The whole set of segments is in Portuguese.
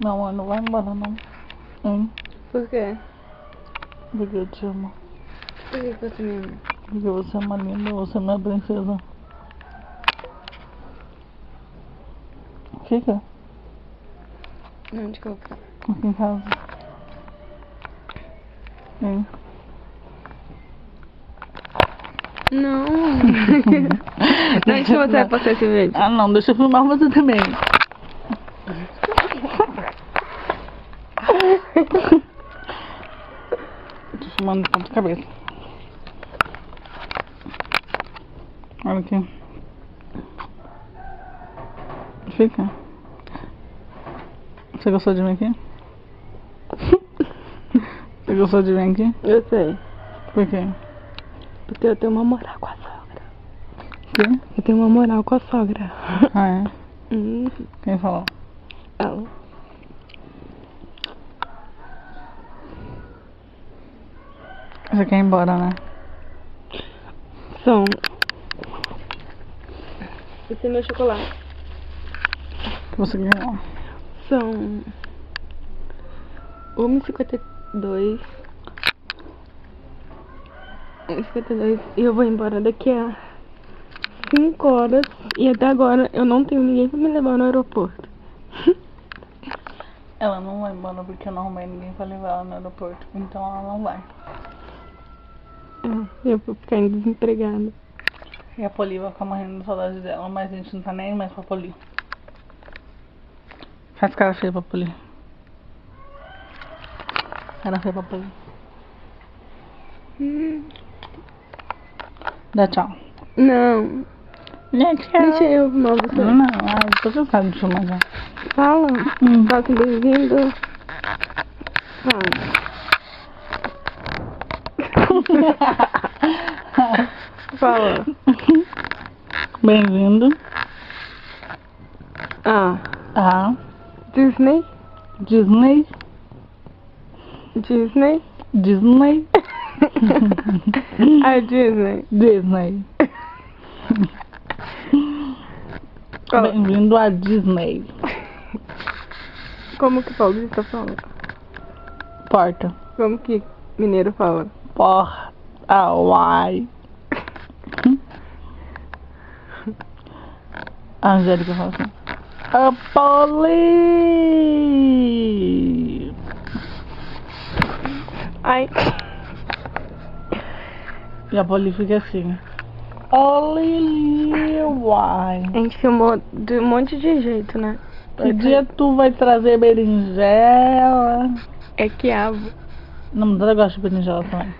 Meu amor, não vai embora não. Hein? Por quê? Porque eu te amo. Por que você me ama? Porque você é uma linda, você é minha princesa. Fica Onde que eu quero? aqui em casa. Hein? Não. Onde que você vai passar esse vídeo? Ah não, deixa eu filmar você também. Tô filmando de ponta cabeça. Olha aqui. Fica. Você gostou de mim aqui? Você gostou de mim aqui? Eu sei. Por quê? Porque eu tenho uma moral com a sogra. Quê? Eu tenho uma moral com a sogra. Ah, é? Quem falou? Ela. Você quer ir embora, né? São. Esse é meu chocolate. O que você quer? São 1h52. 1h52. E eu vou embora daqui a 5 horas. E até agora eu não tenho ninguém pra me levar no aeroporto. Ela não vai embora porque eu não arrumei ninguém pra levar ela no aeroporto. Então ela não vai. Eu vou ficar desempregada. E a Poli vai ficar morrendo de saudade dela, mas a gente não tá nem mais pra Poli. Faz cara feia pra Poli. Cara feia pra Poli. Dá tchau. Não. Deixa eu filmar você. Não, tô cansada de filmar já. Fala. Fala que bem-vindo. Fala. Bem-vindo. Ah. Disney. Disney. Disney. Disney. A Disney. Disney. Bem-vindo a Disney. Como que paulista fala? Porta. Como que mineiro fala? Porta. Uai. A Angélica fala assim. A Poli. Ai. E a Poli fica assim. Olha, uai. A gente filmou de um monte de jeito, né? Que dia tu vai trazer berinjela? É quiabo. Não, mas ela gosta de berinjela também.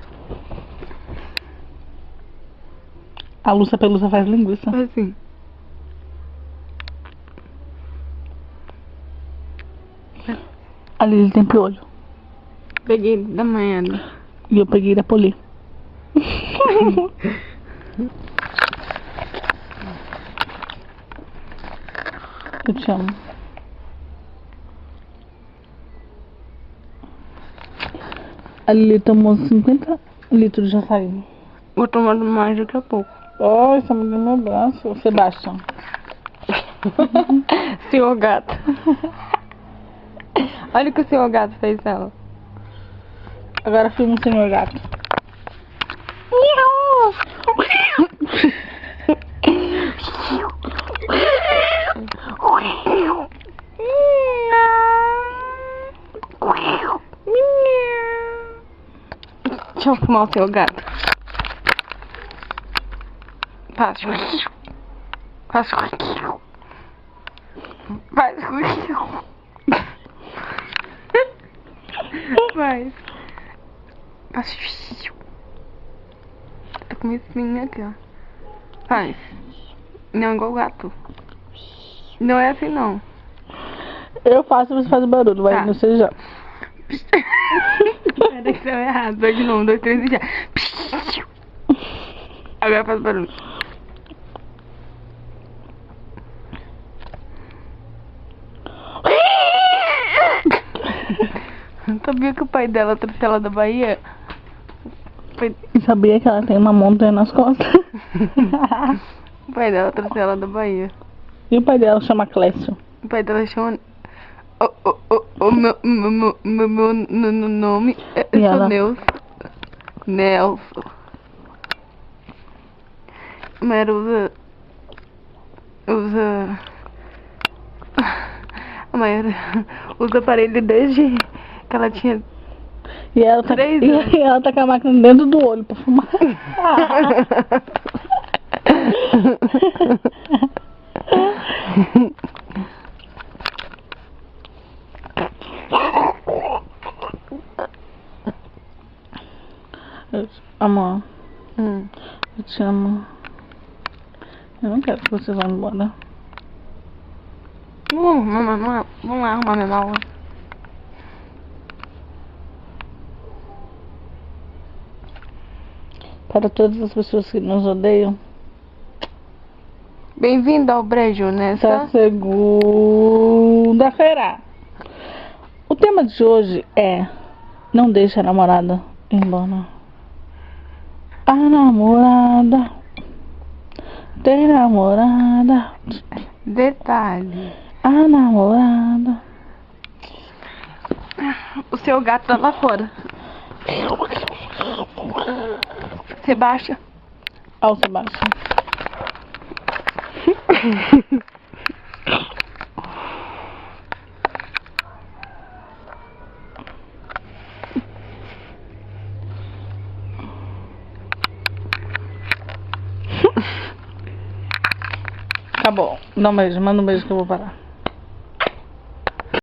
A Lúcia Pelusa faz linguiça. Assim. A Lili tem piolho. Peguei da manhã. E eu peguei da Poli. Eu te amo. A Lili tomou 50 litros de açaí. Vou tomar mais daqui a pouco. Ai, está me dando meu braço. Sebastião. Senhor gato. Olha o que o senhor gato fez nela. Agora filma o senhor gato. Deixa eu filmar o seu gato. Faz. Faz. Faz. Faz. Faz. Tô com uma espinha aqui, ó. Faz. Não, igual o gato. Não é assim, não. Eu faço, você faz o barulho, vai Tá. não seja. Peraí que deu errado. Vai de novo, 1, 2, 3 e já. Agora faz barulho. Sabia que o pai dela trouxe ela da Bahia? E sabia que ela tem uma montanha nas costas? O pai dela trouxe ela da Bahia. E o pai dela chama Clécio. O pai dela chama... O meu nome é E ela? Nelson. Mas a mãe usa aparelho desde que ela tinha E ela tá, 3 anos. e ela tá com a máquina dentro do olho pra fumar. Amor, eu te amo. Eu não quero que você vá embora. Vamos lá arrumar minha mala. Para todas as pessoas que nos odeiam, Bem-vindo ao brejo essa nessa... segunda-feira. O tema de hoje é: não deixe a namorada ir embora. A namorada tem namorada. Detalhe. A namorada. O seu gato tá lá fora. Você baixa. Ó, o Sebastião. Acabou. Dá um beijo, manda um beijo que eu vou parar.